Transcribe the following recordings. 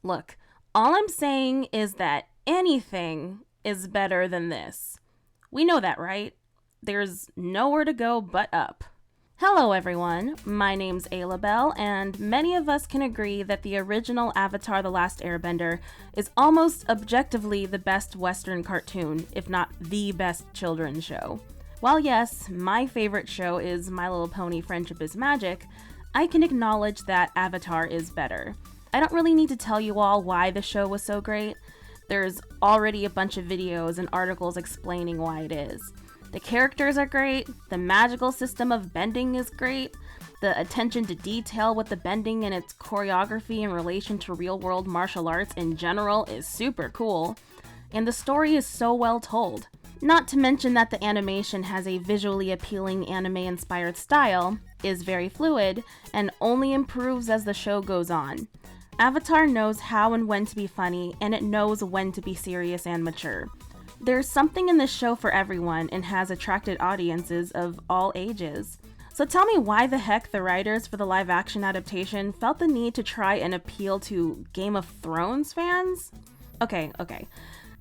Look, all I'm saying is that anything is better than this. We know that, right? There's nowhere to go but up. Hello everyone, my name's Aloubell, and many of us can agree that the original Avatar The Last Airbender is almost objectively the best Western cartoon, if not the best children's show. While yes, my favorite show is My Little Pony Friendship is Magic, I can acknowledge that Avatar is better. I don't really need to tell you all why the show was so great. There's already a bunch of videos and articles explaining why it is. The characters are great, the magical system of bending is great, the attention to detail with the bending and its choreography in relation to real-world martial arts in general is super cool, and the story is so well told. Not to mention that the animation has a visually appealing anime-inspired style, is very fluid, and only improves as the show goes on. Avatar knows how and when to be funny, and it knows when to be serious and mature. There's something in this show for everyone and has attracted audiences of all ages. So tell me why the heck the writers for the live-action adaptation felt the need to try and appeal to Game of Thrones fans? Okay.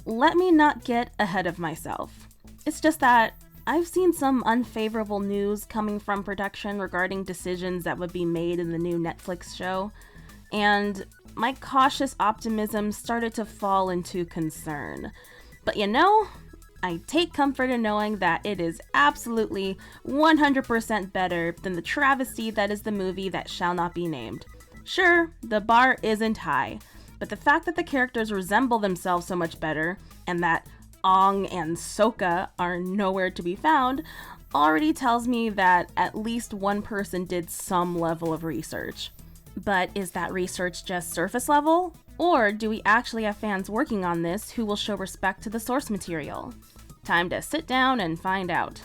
Let me not get ahead of myself. It's just that I've seen some unfavorable news coming from production regarding decisions that would be made in the new Netflix show, and my cautious optimism started to fall into concern. But you know, I take comfort in knowing that it is absolutely 100% better than the travesty that is the movie that shall not be named. Sure, the bar isn't high, but the fact that the characters resemble themselves so much better, and that Aang and Sokka are nowhere to be found, already tells me that at least one person did some level of research. But is that research just surface level? Or do we actually have fans working on this who will show respect to the source material? Time to sit down and find out.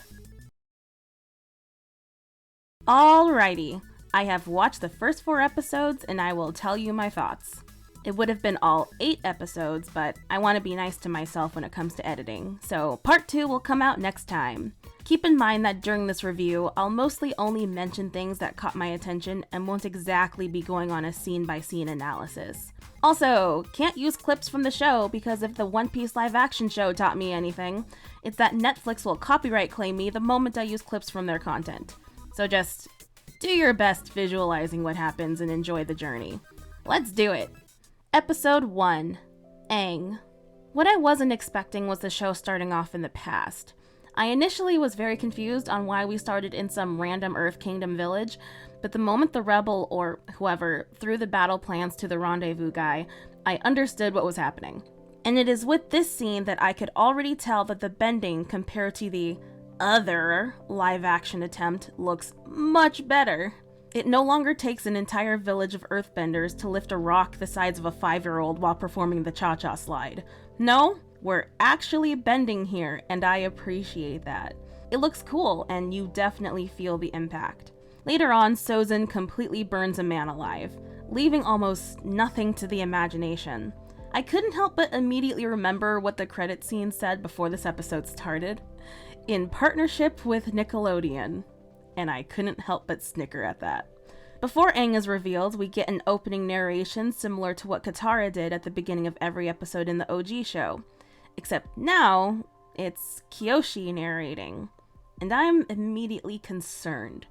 Alrighty, I have watched the first 4 episodes and I will tell you my thoughts. It would have been all 8 episodes, but I want to be nice to myself when it comes to editing, so part 2 will come out next time. Keep in mind that during this review, I'll mostly only mention things that caught my attention and won't exactly be going on a scene-by-scene analysis. Also, can't use clips from the show because if the One Piece live-action show taught me anything, it's that Netflix will copyright claim me the moment I use clips from their content. So just do your best visualizing what happens and enjoy the journey. Let's do it! Episode 1. Aang. What I wasn't expecting was the show starting off in the past. I initially was very confused on why we started in some random Earth Kingdom village, but the moment the rebel, or whoever, threw the battle plans to the rendezvous guy, I understood what was happening. And it is with this scene that I could already tell that the bending compared to the other live-action attempt looks much better. It no longer takes an entire village of earthbenders to lift a rock the size of a 5-year-old while performing the cha-cha slide. No, we're actually bending here, and I appreciate that. It looks cool, and you definitely feel the impact. Later on, Sozin completely burns a man alive, leaving almost nothing to the imagination. I couldn't help but immediately remember what the credit scene said before this episode started. In partnership with Nickelodeon. And I couldn't help but snicker at that. Before Aang is revealed, we get an opening narration similar to what Katara did at the beginning of every episode in the OG show. Except now, it's Kyoshi narrating. And I'm immediately concerned.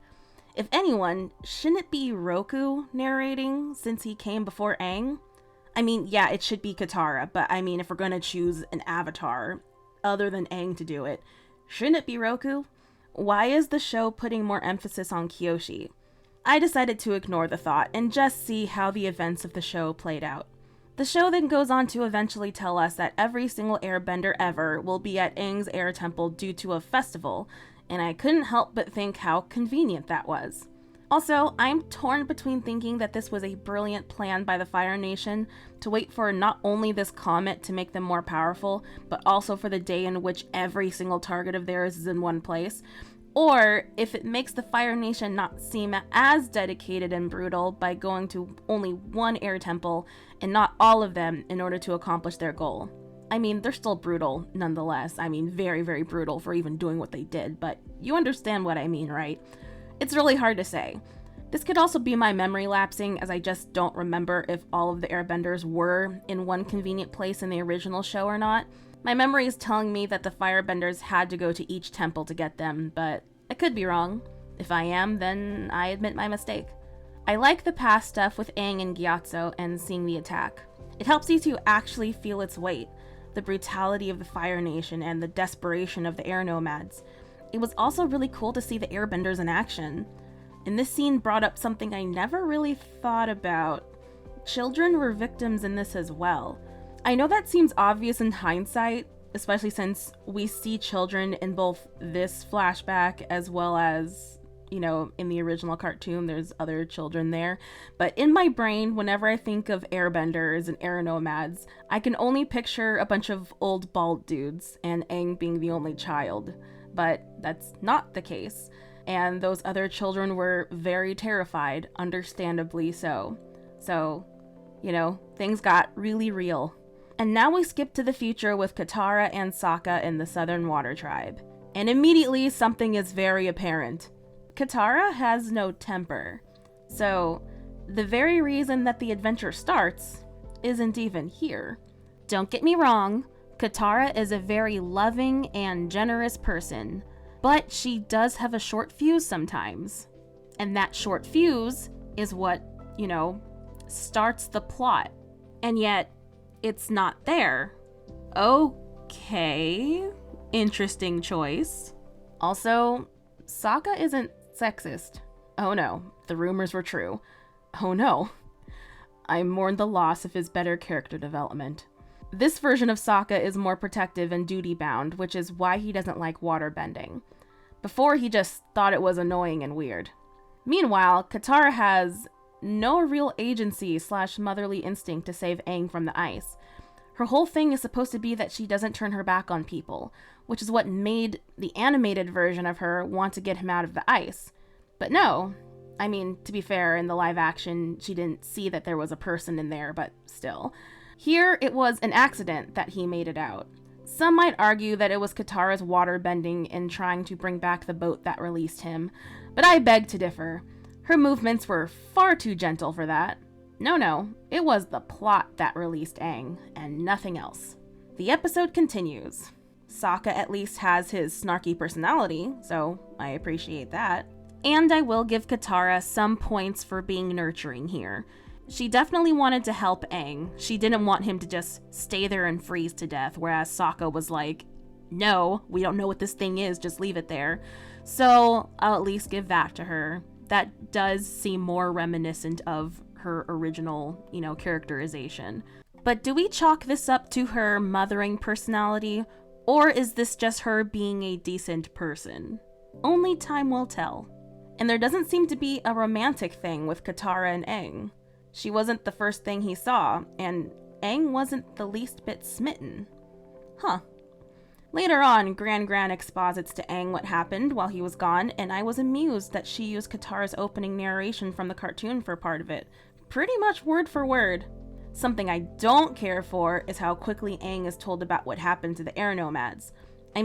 If anyone, shouldn't it be Roku narrating since he came before Aang? I mean, yeah, it should be Katara, but I mean, if we're gonna choose an avatar other than Aang to do it, shouldn't it be Roku? Why is the show putting more emphasis on Kyoshi? I decided to ignore the thought and just see how the events of the show played out. The show then goes on to eventually tell us that every single airbender ever will be at Aang's air temple due to a festival, and I couldn't help but think how convenient that was. Also, I'm torn between thinking that this was a brilliant plan by the Fire Nation to wait for not only this comet to make them more powerful, but also for the day in which every single target of theirs is in one place, or if it makes the Fire Nation not seem as dedicated and brutal by going to only one air temple and not all of them in order to accomplish their goal. I mean, they're still brutal nonetheless. I mean, very, very brutal for even doing what they did, but you understand what I mean, right? It's really hard to say. This could also be my memory lapsing, as I just don't remember if all of the airbenders were in one convenient place in the original show or not. My memory is telling me that the firebenders had to go to each temple to get them, but I could be wrong. If I am, then I admit my mistake. I like the past stuff with Aang and Gyatso and seeing the attack. It helps you to actually feel its weight, the brutality of the Fire Nation and the desperation of the air nomads. It was also really cool to see the airbenders in action. And this scene brought up something I never really thought about. Children were victims in this as well. I know that seems obvious in hindsight, especially since we see children in both this flashback as well as, in the original cartoon, there's other children there. But in my brain, whenever I think of airbenders and air nomads, I can only picture a bunch of old bald dudes and Aang being the only child. But that's not the case. And those other children were very terrified, understandably so. So, things got really real. And now we skip to the future with Katara and Sokka in the Southern Water Tribe. And immediately something is very apparent. Katara has no temper. So, the very reason that the adventure starts isn't even here. Don't get me wrong, Katara is a very loving and generous person. But she does have a short fuse sometimes. And that short fuse is what, starts the plot. And yet, it's not there. Okay. Interesting choice. Also, Sokka isn't sexist. Oh no, the rumors were true. Oh no. I mourn the loss of his better character development. This version of Sokka is more protective and duty-bound, which is why he doesn't like waterbending. Before, he just thought it was annoying and weird. Meanwhile, Katara has no real agency / motherly instinct to save Aang from the ice. Her whole thing is supposed to be that she doesn't turn her back on people, which is what made the animated version of her want to get him out of the ice. But no, to be fair, in the live action, she didn't see that there was a person in there, but still. Here, it was an accident that he made it out. Some might argue that it was Katara's water bending in trying to bring back the boat that released him, but I beg to differ. Her movements were far too gentle for that. No, it was the plot that released Aang, and nothing else. The episode continues. Sokka at least has his snarky personality, so I appreciate that. And I will give Katara some points for being nurturing here. She definitely wanted to help Aang. She didn't want him to just stay there and freeze to death, whereas Sokka was like, no, we don't know what this thing is, just leave it there. So I'll at least give that to her. That does seem more reminiscent of her original, characterization. But do we chalk this up to her mothering personality, or is this just her being a decent person? Only time will tell. And there doesn't seem to be a romantic thing with Katara and Aang. She wasn't the first thing he saw, and Aang wasn't the least bit smitten. Huh. Later on, Gran exposits to Aang what happened while he was gone, and I was amused that she used Katara's opening narration from the cartoon for part of it. Pretty much word for word. Something I don't care for is how quickly Aang is told about what happened to the air nomads. I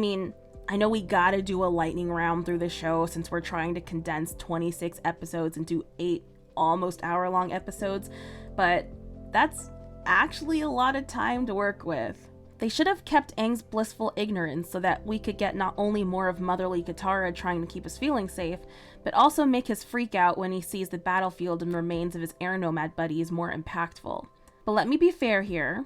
know we gotta do a lightning round through the show since we're trying to condense 26 episodes into 8 almost hour-long episodes, but that's actually a lot of time to work with. They should have kept Aang's blissful ignorance so that we could get not only more of motherly Katara trying to keep his feelings safe, but also make his freak out when he sees the battlefield and remains of his air nomad buddies more impactful. But let me be fair here.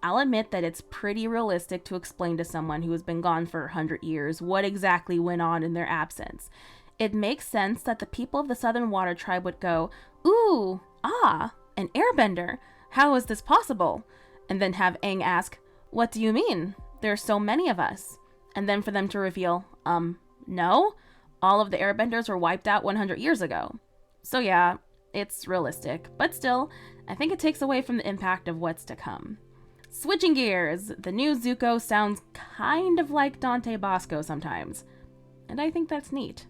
I'll admit that it's pretty realistic to explain to someone who has been gone for 100 years what exactly went on in their absence. It makes sense that the people of the Southern Water Tribe would go, ooh, an airbender. How is this possible? And then have Aang ask, what do you mean? There are so many of us. And then for them to reveal, no, all of the airbenders were wiped out 100 years ago. So yeah, it's realistic, but still, I think it takes away from the impact of what's to come. Switching gears, the new Zuko sounds kind of like Dante Bosco sometimes, and I think that's neat.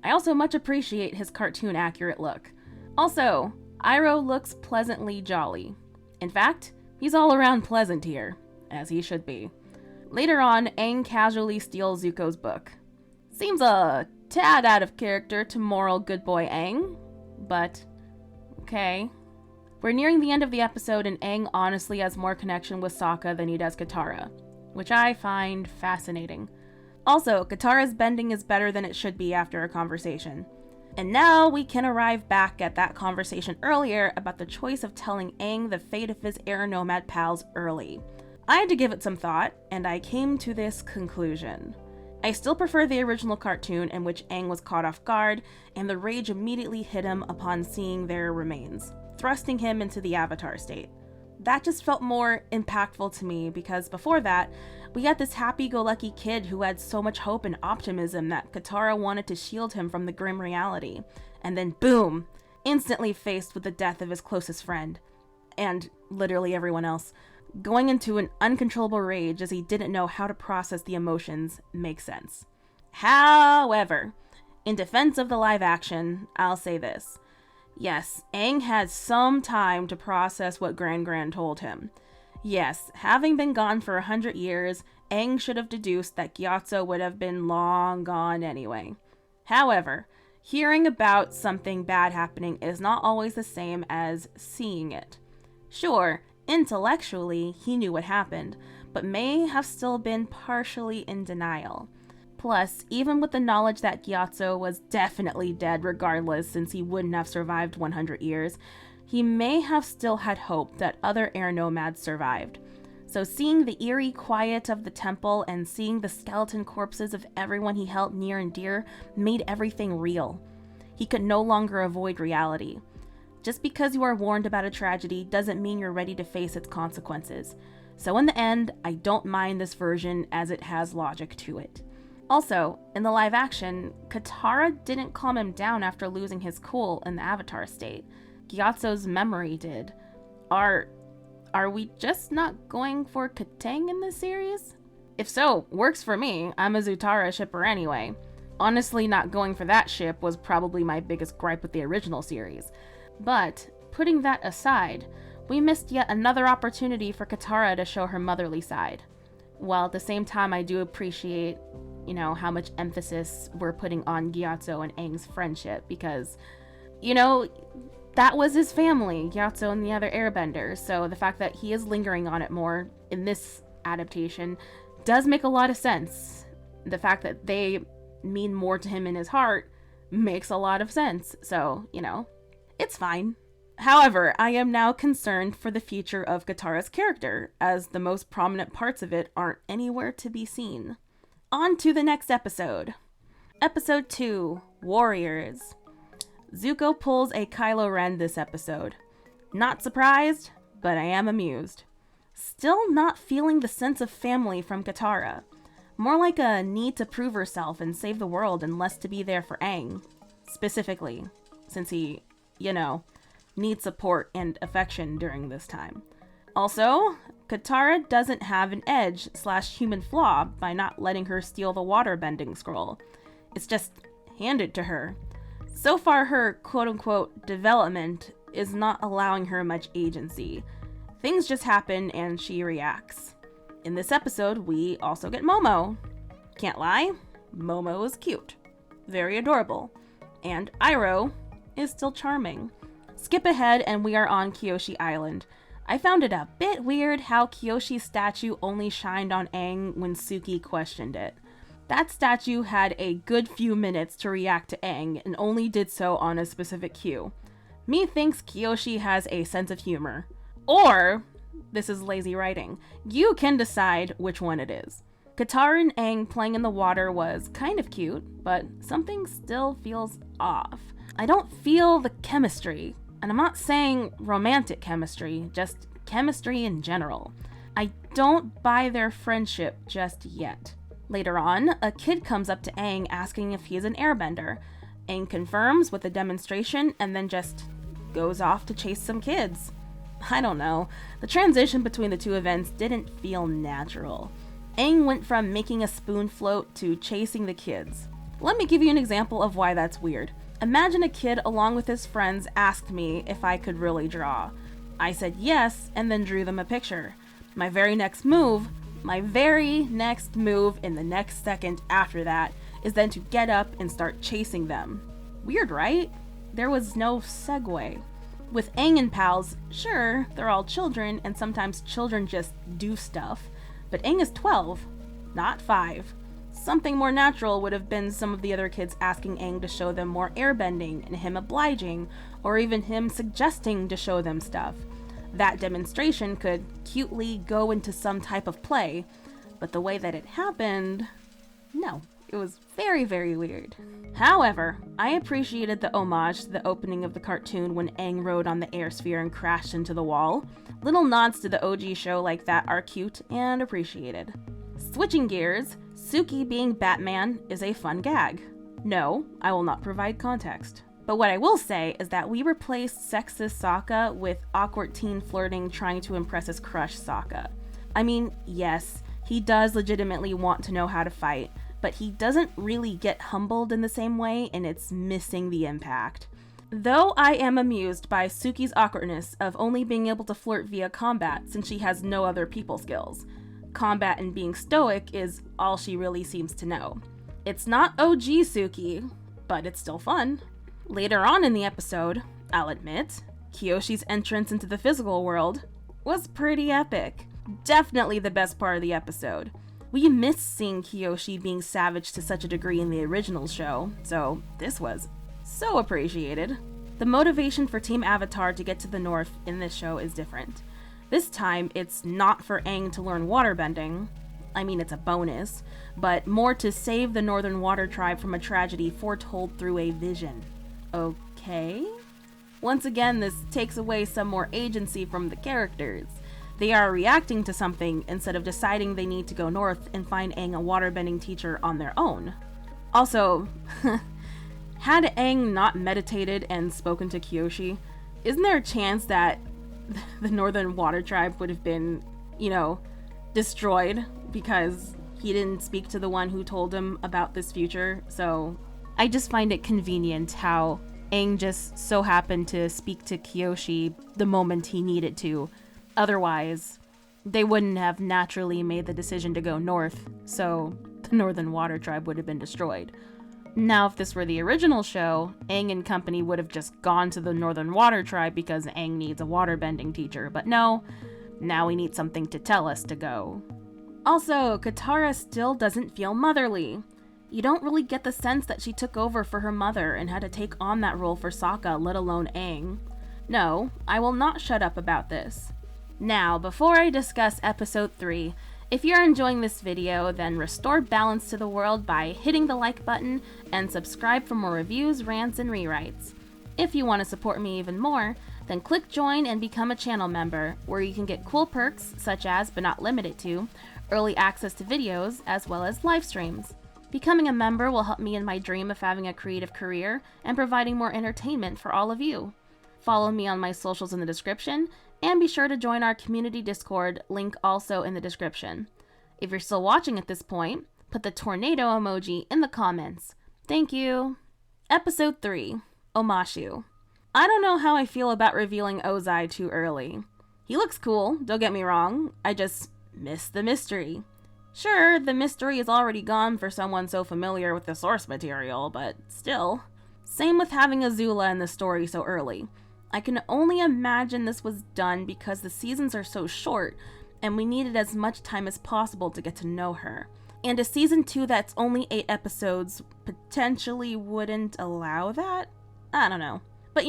I also much appreciate his cartoon-accurate look. Also, Iroh looks pleasantly jolly. In fact, he's all around pleasant here, as he should be. Later on, Aang casually steals Zuko's book. Seems a tad out of character to moral good boy Aang. but okay. We're nearing the end of the episode, and Aang honestly has more connection with Sokka than he does Katara, which I find fascinating. Also, Katara's bending is better than it should be after a conversation. And now we can arrive back at that conversation earlier about the choice of telling Aang the fate of his air nomad pals early. I had to give it some thought, and I came to this conclusion. I still prefer the original cartoon in which Aang was caught off guard, and the rage immediately hit him upon seeing their remains, thrusting him into the Avatar state. That just felt more impactful to me because before that, we got this happy-go-lucky kid who had so much hope and optimism that Katara wanted to shield him from the grim reality. And then boom! Instantly faced with the death of his closest friend. And literally everyone else. Going into an uncontrollable rage as he didn't know how to process the emotions makes sense. However, in defense of the live action, I'll say this. Yes, Aang had some time to process what Gran told him. Yes, having been gone for 100 years, Aang should have deduced that Gyatso would have been long gone anyway. However, hearing about something bad happening is not always the same as seeing it. Sure, intellectually, he knew what happened, but may have still been partially in denial. Plus, even with the knowledge that Gyatso was definitely dead regardless since he wouldn't have survived 100 years, he may have still had hope that other air nomads survived. So seeing the eerie quiet of the temple and seeing the skeleton corpses of everyone he held near and dear made everything real. He could no longer avoid reality. Just because you are warned about a tragedy doesn't mean you're ready to face its consequences. So in the end, I don't mind this version as it has logic to it. Also, in the live action, Katara didn't calm him down after losing his cool in the Avatar state. Gyatso's memory did. Are we just not going for Katang in this series? If so, works for me. I'm a Zutara shipper anyway. Honestly, not going for that ship was probably my biggest gripe with the original series. But, putting that aside, we missed yet another opportunity for Katara to show her motherly side. While at the same time I do appreciate, how much emphasis we're putting on Gyatso and Aang's friendship because, that was his family, Gyatso and the other airbenders, so the fact that he is lingering on it more in this adaptation does make a lot of sense. The fact that they mean more to him in his heart makes a lot of sense, so, it's fine. However, I am now concerned for the future of Katara's character, as the most prominent parts of it aren't anywhere to be seen. On to the next episode. Episode 2, Warriors. Zuko pulls a Kylo Ren this episode. Not surprised, but I am amused. Still not feeling the sense of family from Katara. More like a need to prove herself and save the world and less to be there for Aang. Specifically, since he, needs support and affection during this time. Also, Katara doesn't have an edge/human flaw by not letting her steal the waterbending scroll. It's just handed to her. So far, her quote-unquote development is not allowing her much agency. Things just happen and she reacts. In this episode, we also get Momo. Can't lie, Momo is cute. Very adorable. And Iroh is still charming. Skip ahead and we are on Kyoshi Island. I found it a bit weird how Kyoshi's statue only shined on Aang when Suki questioned it. That statue had a good few minutes to react to Aang and only did so on a specific cue. Methinks Kyoshi has a sense of humor. Or, this is lazy writing, you can decide which one it is. Katara and Aang playing in the water was kind of cute, but something still feels off. I don't feel the chemistry. And I'm not saying romantic chemistry, just chemistry in general. I don't buy their friendship just yet. Later on, a kid comes up to Aang asking if he is an airbender. Aang confirms with a demonstration and then just goes off to chase some kids. I don't know. The transition between the two events didn't feel natural. Aang went from making a spoon float to chasing the kids. Let me give you an example of why that's weird. Imagine a kid along with his friends asked me if I could really draw. I said yes and then drew them a picture. My very next move in the next second after that is then to get up and start chasing them. Weird, right? there was no segue. With Aang and pals, sure, they're all children, and sometimes children just do stuff, but Aang is 12, not 5. Something more natural would have been some of the other kids asking Aang to show them more airbending, and him obliging, or even him suggesting to show them stuff. That demonstration could cutely go into some type of play, but the way that it happened, no. It was very, very weird. However, I appreciated the homage to the opening of the cartoon when Aang rode on the air sphere and crashed into the wall. Little nods to the OG show like that are cute and appreciated. Switching gears, Suki being Batman is a fun gag. No, I will not provide context. But what I will say is that we replaced sexist Sokka with awkward teen flirting trying to impress his crush Sokka. I mean, yes, he does legitimately want to know how to fight, but he doesn't really get humbled in the same way, and it's missing the impact. Though I am amused by Suki's awkwardness of only being able to flirt via combat since she has no other people skills. Combat and being stoic is all she really seems to know. It's not OG Suki, but it's still fun. Later on in the episode, I'll admit, Kyoshi's entrance into the physical world was pretty epic. Definitely the best part of the episode. We missed seeing Kyoshi being savage to such a degree in the original show, so this was so appreciated. The motivation for Team Avatar to get to the north in this show is different. This time, it's not for Aang to learn waterbending. I mean, it's a bonus, but more to save the Northern Water Tribe from a tragedy foretold through a vision. Okay? Once again, this takes away some more agency from the characters. They are reacting to something instead of deciding they need to go north and find Aang a waterbending teacher on their own. Also, had Aang not meditated and spoken to Kyoshi, isn't there a chance that the Northern Water Tribe would have been, destroyed because he didn't speak to the one who told him about this future? So I just find it convenient how Aang just so happened to speak to Kyoshi the moment he needed to. Otherwise, they wouldn't have naturally made the decision to go north, so the Northern Water Tribe would have been destroyed. Now, if this were the original show, Aang and company would have just gone to the Northern Water Tribe because Aang needs a waterbending teacher, but no, now we need something to tell us to go. Also, Katara still doesn't feel motherly. You don't really get the sense that she took over for her mother and had to take on that role for Sokka, let alone Aang. No, I will not shut up about this. Now, before I discuss episode 3, if you're enjoying this video, then restore balance to the world by hitting the like button and subscribe for more reviews, rants, and rewrites. If you want to support me even more, then click join and become a channel member, where you can get cool perks such as, but not limited to, early access to videos as well as live streams. Becoming a member will help me in my dream of having a creative career and providing more entertainment for all of you. Follow me on my socials in the description, and be sure to join our community Discord, link also in the description. If you're still watching at this point, put the tornado emoji in the comments. Thank you. Episode 3, Omashu. I don't know how I feel about revealing Ozai too early. He looks cool, don't get me wrong, I just miss the mystery. Sure, the mystery is already gone for someone so familiar with the source material, but still. Same with having Azula in the story so early. I can only imagine this was done because the seasons are so short, and we needed as much time as possible to get to know her. And a season 2 that's only 8 episodes potentially wouldn't allow that? I don't know. But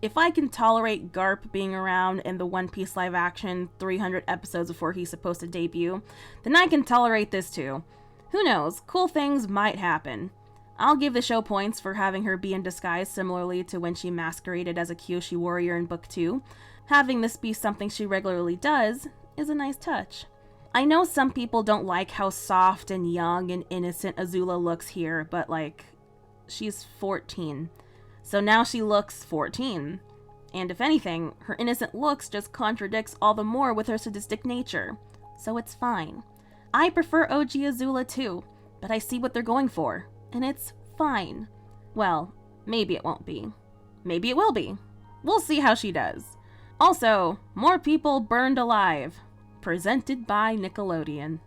if I can tolerate Garp being around in the One Piece live action 300 episodes before he's supposed to debut, then I can tolerate this too. Who knows, cool things might happen. I'll give the show points for having her be in disguise similarly to when she masqueraded as a Kyoshi warrior in Book 2. Having this be something she regularly does is a nice touch. I know some people don't like how soft and young and innocent Azula looks here, but she's 14. So now she looks 14. And if anything, her innocent looks just contradicts all the more with her sadistic nature. So it's fine. I prefer OG Azula too, but I see what they're going for. And it's fine. Well, maybe it won't be. Maybe it will be. We'll see how she does. Also, more people burned alive. Presented by Nickelodeon.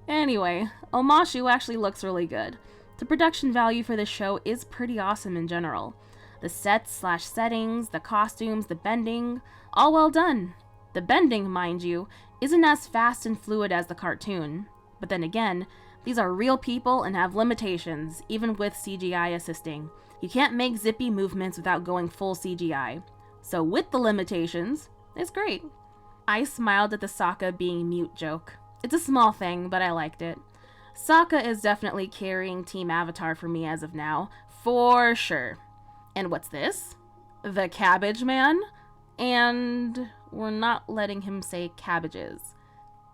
Anyway, Omashu actually looks really good. The production value for this show is pretty awesome in general. The sets/settings, the costumes, the bending, all well done. The bending, mind you, isn't as fast and fluid as the cartoon. But then again, these are real people and have limitations, even with CGI assisting. You can't make zippy movements without going full CGI. So with the limitations, it's great. I smiled at the Sokka being mute joke. It's a small thing, but I liked it. Sokka is definitely carrying Team Avatar for me as of now, for sure. And what's this? The Cabbage Man? And we're not letting him say cabbages.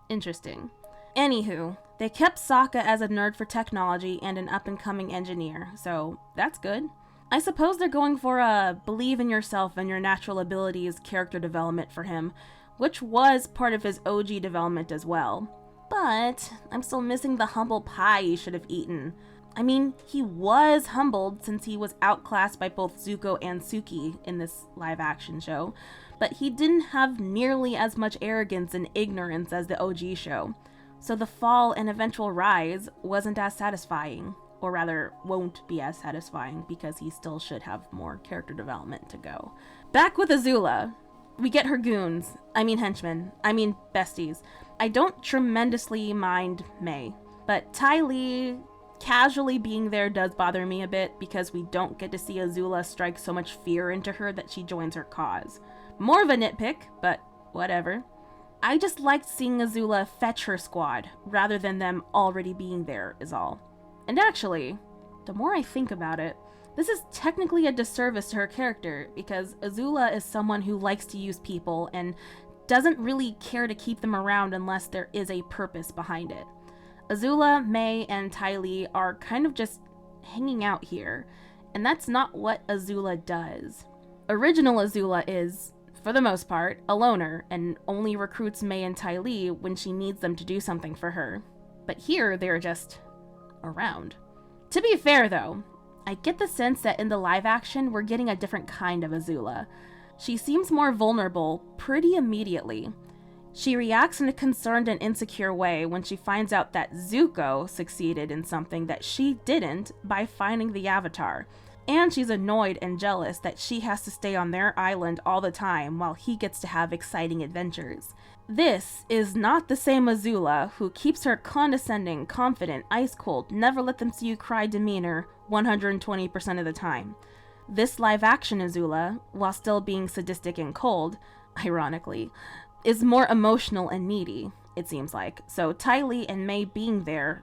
Interesting. Anywho, they kept Sokka as a nerd for technology and an up-and-coming engineer, so that's good. I suppose they're going for a believe in yourself and your natural abilities character development for him, which was part of his OG development as well. But I'm still missing the humble pie he should have eaten. I mean, he was humbled since he was outclassed by both Zuko and Suki in this live-action show, but he didn't have nearly as much arrogance and ignorance as the OG show. So the fall and eventual rise wasn't as satisfying, or rather, won't be as satisfying because he still should have more character development to go. Back with Azula. We get her goons, henchmen, besties. I don't tremendously mind May, but Ty Lee casually being there does bother me a bit because we don't get to see Azula strike so much fear into her that she joins her cause. More of a nitpick, but whatever. I just liked seeing Azula fetch her squad, rather than them already being there, is all. And actually, the more I think about it, this is technically a disservice to her character, because Azula is someone who likes to use people and doesn't really care to keep them around unless there is a purpose behind it. Azula, May, and Ty Lee are kind of just hanging out here, and that's not what Azula does. Original Azula is, for the most part, a loner, and only recruits May and Ty Lee when she needs them to do something for her. But here, they're just around. To be fair, though, I get the sense that in the live action, we're getting a different kind of Azula. She seems more vulnerable pretty immediately. She reacts in a concerned and insecure way when she finds out that Zuko succeeded in something that she didn't by finding the Avatar. And she's annoyed and jealous that she has to stay on their island all the time while he gets to have exciting adventures. This is not the same Azula who keeps her condescending, confident, ice-cold, never let them see you cry demeanor 120% of the time. This live-action Azula, while still being sadistic and cold, ironically, is more emotional and needy, it seems like. So Ty Lee and May being there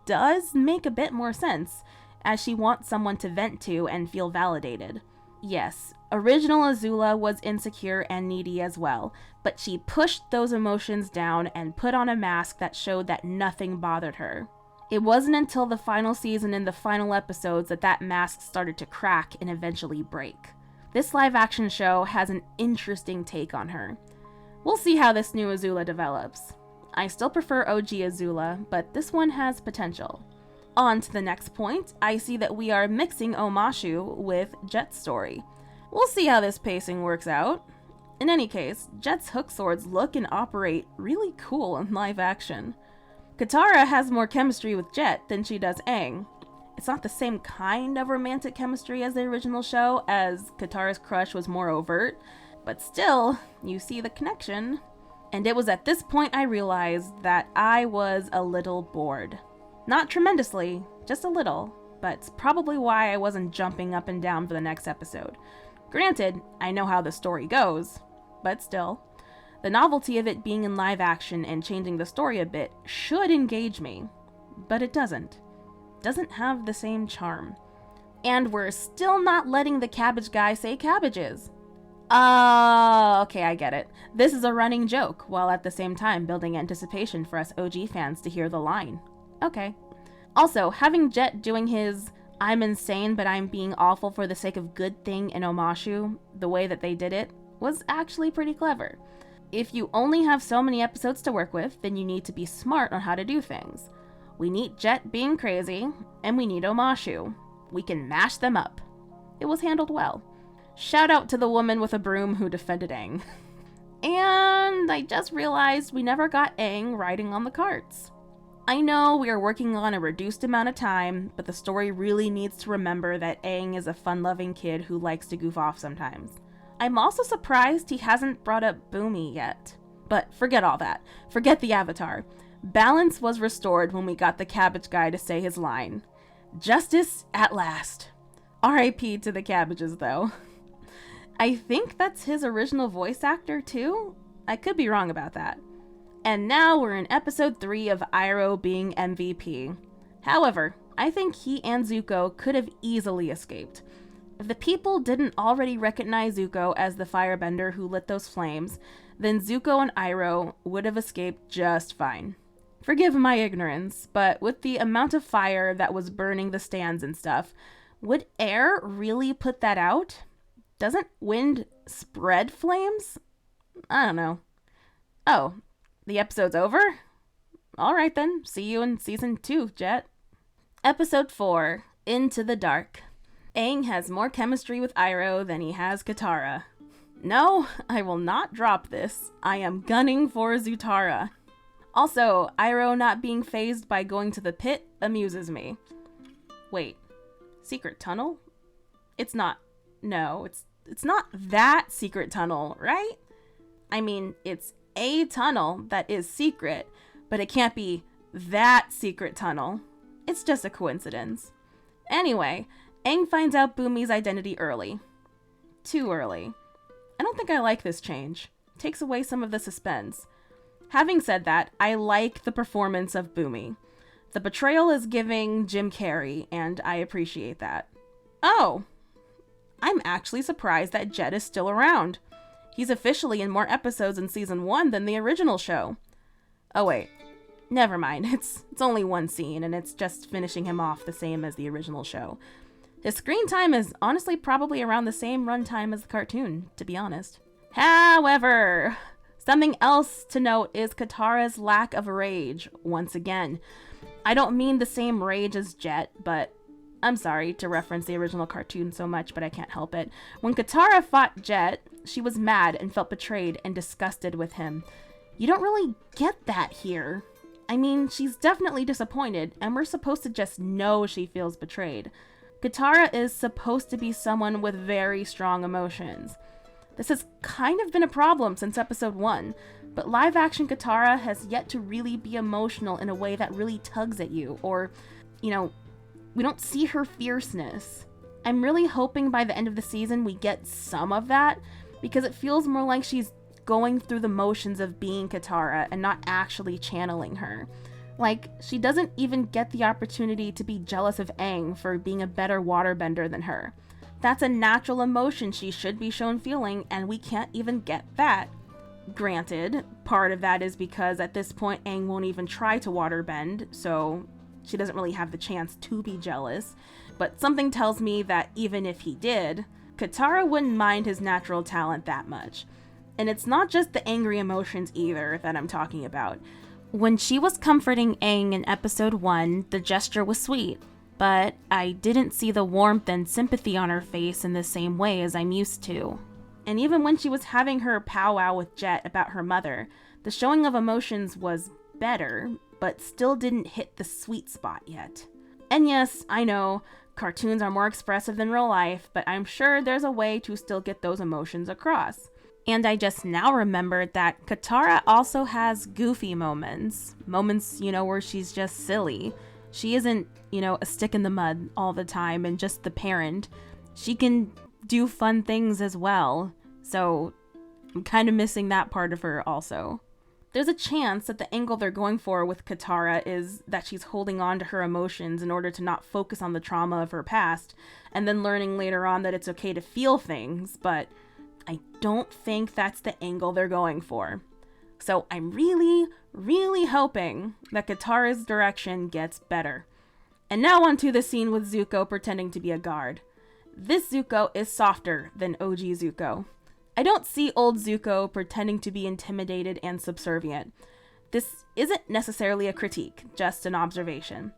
does make a bit more sense, as she wants someone to vent to and feel validated. Yes, original Azula was insecure and needy as well, but she pushed those emotions down and put on a mask that showed that nothing bothered her. It wasn't until the final season and the final episodes that that mask started to crack and eventually break. This live-action show has an interesting take on her. We'll see how this new Azula develops. I still prefer OG Azula, but this one has potential. On to the next point, I see that we are mixing Omashu with Jet's story. We'll see how this pacing works out. In any case, Jet's hook swords look and operate really cool in live action. Katara has more chemistry with Jet than she does Aang. It's not the same kind of romantic chemistry as the original show, as Katara's crush was more overt, but still, you see the connection. And it was at this point I realized that I was a little bored. Not tremendously, just a little, but it's probably why I wasn't jumping up and down for the next episode. Granted, I know how the story goes, but still. The novelty of it being in live action and changing the story a bit should engage me, but it doesn't. Doesn't have the same charm. And we're still not letting the cabbage guy say cabbages. Okay, I get it. This is a running joke, while at the same time building anticipation for us OG fans to hear the line. Okay. Also, having Jet doing his I'm insane but I'm being awful for the sake of good thing in Omashu, the way that they did it, was actually pretty clever. If you only have so many episodes to work with, then you need to be smart on how to do things. We need Jet being crazy, and we need Omashu. We can mash them up. It was handled well. Shout out to the woman with a broom who defended Aang. And I just realized we never got Aang riding on the carts. I know we are working on a reduced amount of time, but the story really needs to remember that Aang is a fun-loving kid who likes to goof off sometimes. I'm also surprised he hasn't brought up Boomy yet. But forget all that. Forget the Avatar. Balance was restored when we got the cabbage guy to say his line. Justice at last. R.I.P. to the cabbages, though. I think that's his original voice actor, too? I could be wrong about that. And now we're in episode 3 of Iroh being MVP. However, I think he and Zuko could have easily escaped. If the people didn't already recognize Zuko as the firebender who lit those flames, then Zuko and Iroh would have escaped just fine. Forgive my ignorance, but with the amount of fire that was burning the stands and stuff, would air really put that out? Doesn't wind spread flames? I don't know. Oh, the episode's over? Alright then, see you in season 2, Jet. Episode 4, Into the Dark. Aang has more chemistry with Iroh than he has Katara. No, I will not drop this. I am gunning for Zutara. Also, Iroh not being fazed by going to the pit amuses me. Wait, secret tunnel? It's not not that secret tunnel, right? I mean, it's a tunnel that is secret, but it can't be that secret tunnel. It's just a coincidence. Anyway, Aang finds out Boomy's identity early. Too early. I don't think I like this change. It takes away some of the suspense. Having said that, I like the performance of Boomy. The betrayal is giving Jim Carrey, and I appreciate that. Oh! I'm actually surprised that Jet is still around. He's officially in more episodes in season 1 than the original show. Oh wait, never mind. It's only one scene, and it's just finishing him off the same as the original show. His screen time is honestly probably around the same runtime as the cartoon, to be honest. However, something else to note is Katara's lack of rage, once again. I don't mean the same rage as Jet, but I'm sorry to reference the original cartoon so much, but I can't help it. When Katara fought Jet, she was mad and felt betrayed and disgusted with him. You don't really get that here. I mean, she's definitely disappointed, and we're supposed to just know she feels betrayed. Katara is supposed to be someone with very strong emotions. This has kind of been a problem since episode 1, but live-action Katara has yet to really be emotional in a way that really tugs at you, or, we don't see her fierceness. I'm really hoping by the end of the season we get some of that, because it feels more like she's going through the motions of being Katara and not actually channeling her. Like, she doesn't even get the opportunity to be jealous of Aang for being a better waterbender than her. That's a natural emotion she should be shown feeling, and we can't even get that. Granted, part of that is because at this point Aang won't even try to waterbend, so she doesn't really have the chance to be jealous, but something tells me that even if he did, Katara wouldn't mind his natural talent that much. And it's not just the angry emotions either that I'm talking about. When she was comforting Aang in episode 1, the gesture was sweet, but I didn't see the warmth and sympathy on her face in the same way as I'm used to. And even when she was having her powwow with Jet about her mother, the showing of emotions was better, but still didn't hit the sweet spot yet. And yes, I know, cartoons are more expressive than real life, but I'm sure there's a way to still get those emotions across. And I just now remembered that Katara also has goofy moments. Moments, where she's just silly. She isn't, a stick in the mud all the time and just the parent. She can do fun things as well. So I'm kind of missing that part of her also. There's a chance that the angle they're going for with Katara is that she's holding on to her emotions in order to not focus on the trauma of her past, and then learning later on that it's okay to feel things, but I don't think that's the angle they're going for. So I'm really, really hoping that Katara's direction gets better. And now onto the scene with Zuko pretending to be a guard. This Zuko is softer than OG Zuko. I don't see old Zuko pretending to be intimidated and subservient. This isn't necessarily a critique, just an observation.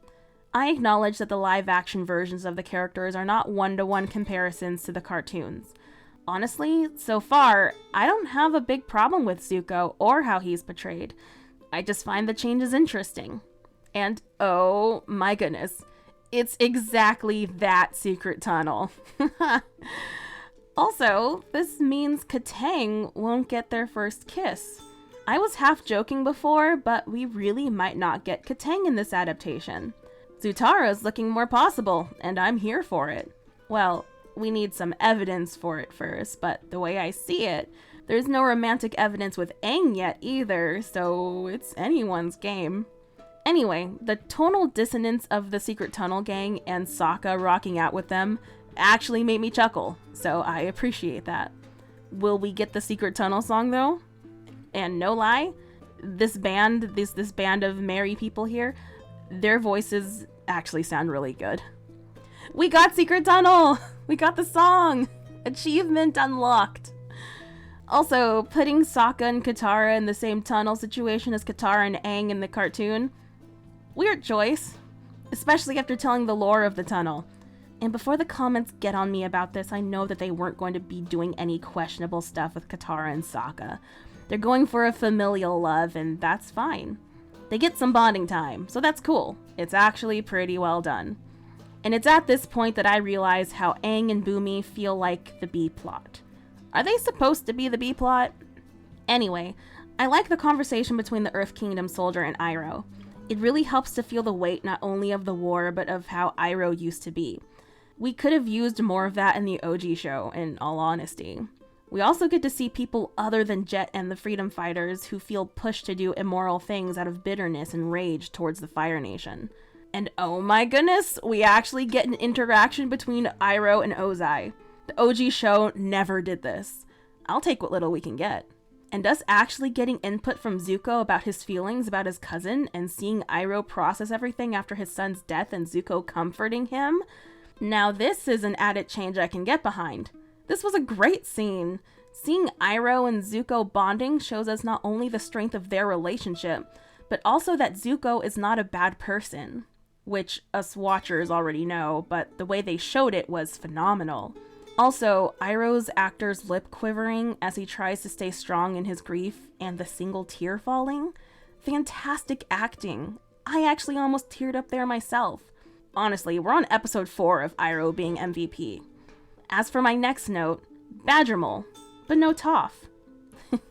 I acknowledge that the live-action versions of the characters are not one-to-one comparisons to the cartoons. Honestly, so far, I don't have a big problem with Zuko or how he's portrayed. I just find the changes interesting. And oh my goodness, it's exactly that secret tunnel. Also, this means Katang won't get their first kiss. I was half joking before, but we really might not get Katang in this adaptation. Zutara's looking more possible, and I'm here for it. Well, we need some evidence for it first, but the way I see it, there's no romantic evidence with Aang yet either, so it's anyone's game. Anyway, the tonal dissonance of the Secret Tunnel gang and Sokka rocking out with them actually made me chuckle, so I appreciate that. Will we get the Secret Tunnel song though? And no lie, this band of merry people here, their voices actually sound really good. We got Secret Tunnel! We got the song! Achievement unlocked! Also, putting Sokka and Katara in the same tunnel situation as Katara and Aang in the cartoon, weird choice, especially after telling the lore of the tunnel. And before the comments get on me about this, I know that they weren't going to be doing any questionable stuff with Katara and Sokka. They're going for a familial love, and that's fine. They get some bonding time, so that's cool. It's actually pretty well done. And it's at this point that I realize how Aang and Bumi feel like the B-plot. Are they supposed to be the B-plot? Anyway, I like the conversation between the Earth Kingdom soldier and Iroh. It really helps to feel the weight not only of the war, but of how Iroh used to be. We could have used more of that in the OG show, in all honesty. We also get to see people other than Jet and the Freedom Fighters who feel pushed to do immoral things out of bitterness and rage towards the Fire Nation. And oh my goodness, we actually get an interaction between Iroh and Ozai. The OG show never did this. I'll take what little we can get. And us actually getting input from Zuko about his feelings about his cousin and seeing Iroh process everything after his son's death and Zuko comforting him. Now this is an added change I can get behind. This was a great scene. Seeing Iroh and Zuko bonding shows us not only the strength of their relationship, but also that Zuko is not a bad person. Which us watchers already know, but the way they showed it was phenomenal. Also, Iroh's actor's lip quivering as he tries to stay strong in his grief and the single tear falling. Fantastic acting. I actually almost teared up there myself. Honestly, we're on episode 4 of Iroh being MVP. As for my next note, Badgermole, but no Toph.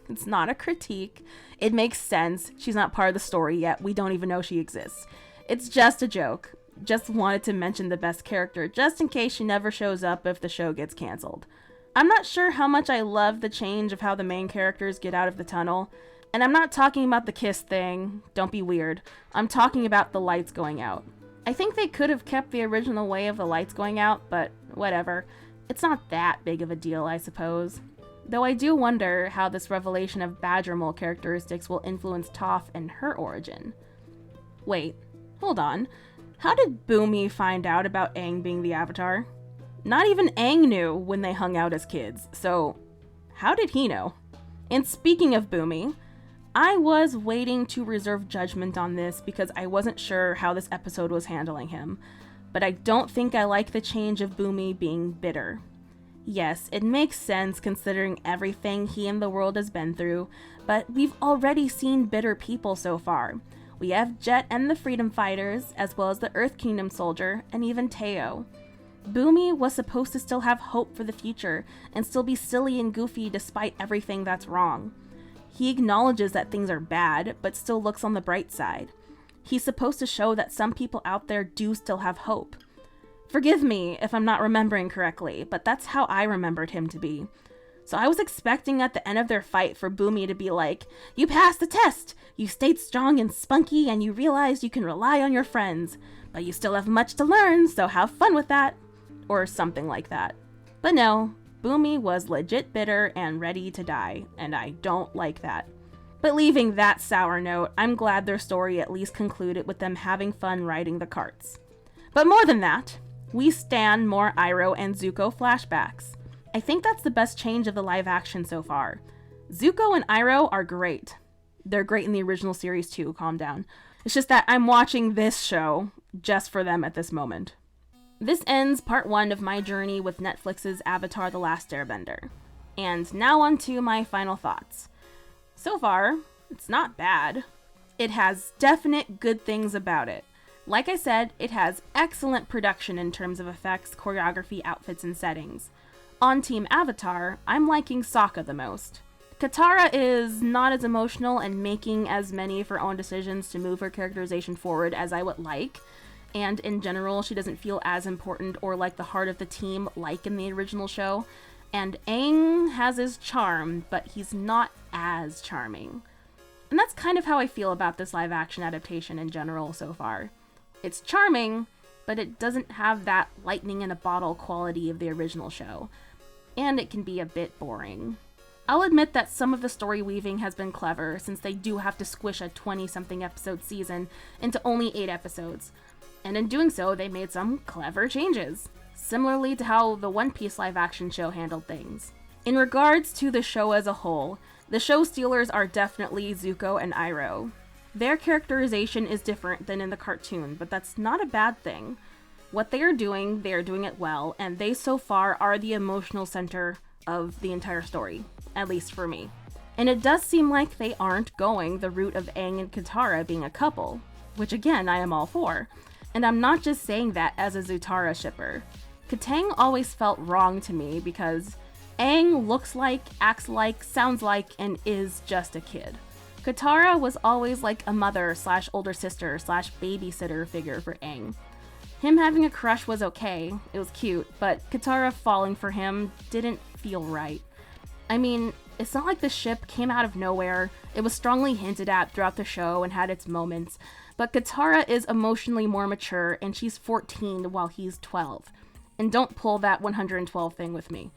It's not a critique. It makes sense. She's not part of the story yet. We don't even know she exists. It's just a joke. Just wanted to mention the best character, just in case she never shows up if the show gets canceled. I'm not sure how much I love the change of how the main characters get out of the tunnel, and I'm not talking about the kiss thing, don't be weird. I'm talking about the lights going out. I think they could have kept the original way of the lights going out, but whatever. It's not that big of a deal, I suppose. Though I do wonder how this revelation of Badgermole characteristics will influence Toph and her origin. Wait, hold on. How did Bumi find out about Aang being the Avatar? Not even Aang knew when they hung out as kids, so how did he know? And speaking of Bumi, I was waiting to reserve judgment on this because I wasn't sure how this episode was handling him, but I don't think I like the change of Bumi being bitter. Yes, it makes sense considering everything he and the world has been through, but we've already seen bitter people so far. We have Jet and the Freedom Fighters, as well as the Earth Kingdom soldier, and even Teo. Bumi was supposed to still have hope for the future, and still be silly and goofy despite everything that's wrong. He acknowledges that things are bad, but still looks on the bright side. He's supposed to show that some people out there do still have hope. Forgive me if I'm not remembering correctly, but that's how I remembered him to be. So I was expecting at the end of their fight for Bumi to be like, "You passed the test! You stayed strong and spunky and you realized you can rely on your friends, but you still have much to learn, so have fun with that." Or something like that. But no, Bumi was legit bitter and ready to die, and I don't like that. But leaving that sour note, I'm glad their story at least concluded with them having fun riding the carts. But more than that, we stand more Iroh and Zuko flashbacks. I think that's the best change of the live action so far. Zuko and Iroh are great. They're great in the original series too, calm down. It's just that I'm watching this show just for them at this moment. This ends part 1 of my journey with Netflix's Avatar The Last Airbender. And now on to my final thoughts. So far, it's not bad. It has definite good things about it. Like I said, it has excellent production in terms of effects, choreography, outfits, and settings. On Team Avatar, I'm liking Sokka the most. Katara is not as emotional and making as many of her own decisions to move her characterization forward as I would like, and in general, she doesn't feel as important or like the heart of the team like in the original show. And Aang has his charm, but he's not as charming. And that's kind of how I feel about this live-action adaptation in general so far. It's charming, but it doesn't have that lightning-in-a-bottle quality of the original show. And it can be a bit boring. I'll admit that some of the story weaving has been clever, since they do have to squish a 20-something episode season into only 8 episodes. And in doing so, they made some clever changes, similarly to how the One Piece live-action show handled things. In regards to the show as a whole, the show stealers are definitely Zuko and Iroh. Their characterization is different than in the cartoon, but that's not a bad thing. What they are doing it well, and they so far are the emotional center of the entire story, at least for me. And it does seem like they aren't going the route of Aang and Katara being a couple, which again, I am all for. And I'm not just saying that as a Zutara shipper. Katang always felt wrong to me because Aang looks like, acts like, sounds like, and is just a kid. Katara was always like a mother / older sister / babysitter figure for Aang. Him having a crush was okay, it was cute, but Katara falling for him didn't feel right. I mean, it's not like the ship came out of nowhere, it was strongly hinted at throughout the show and had its moments, but Katara is emotionally more mature and she's 14 while he's 12. And don't pull that 112 thing with me.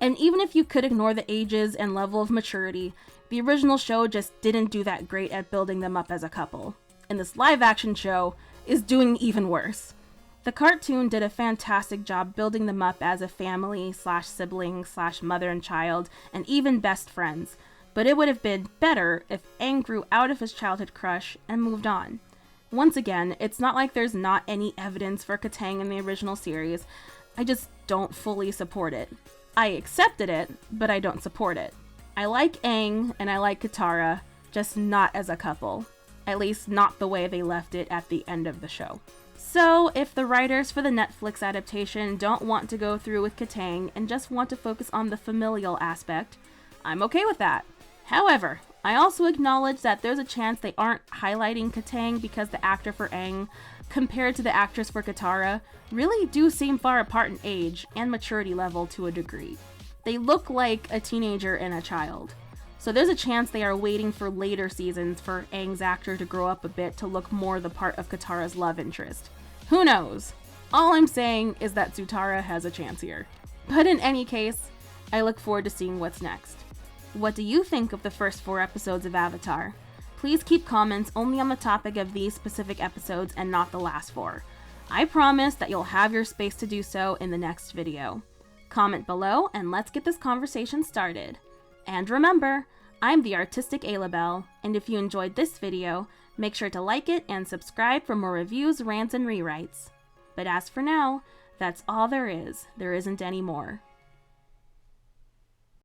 And even if you could ignore the ages and level of maturity, the original show just didn't do that great at building them up as a couple. And this live-action show is doing even worse. The cartoon did a fantastic job building them up as a family / sibling / mother and child, and even best friends. But it would have been better if Aang grew out of his childhood crush and moved on. Once again, it's not like there's not any evidence for Katang in the original series, I just don't fully support it. I accepted it, but I don't support it. I like Aang and I like Katara, just not as a couple. At least not the way they left it at the end of the show. So, if the writers for the Netflix adaptation don't want to go through with Katang and just want to focus on the familial aspect, I'm okay with that. However, I also acknowledge that there's a chance they aren't highlighting Katang because the actor for Aang, compared to the actress for Katara, really do seem far apart in age and maturity level to a degree. They look like a teenager and a child. So there's a chance they are waiting for later seasons for Aang's actor to grow up a bit to look more the part of Katara's love interest. Who knows? All I'm saying is that Zutara has a chance here. But in any case, I look forward to seeing what's next. What do you think of the first 4 episodes of Avatar? Please keep comments only on the topic of these specific episodes and not the last 4. I promise that you'll have your space to do so in the next video. Comment below and let's get this conversation started. And remember, I'm the artistic Aloubell, and if you enjoyed this video, make sure to like it and subscribe for more reviews, rants, and rewrites. But as for now, that's all there is. There isn't any more.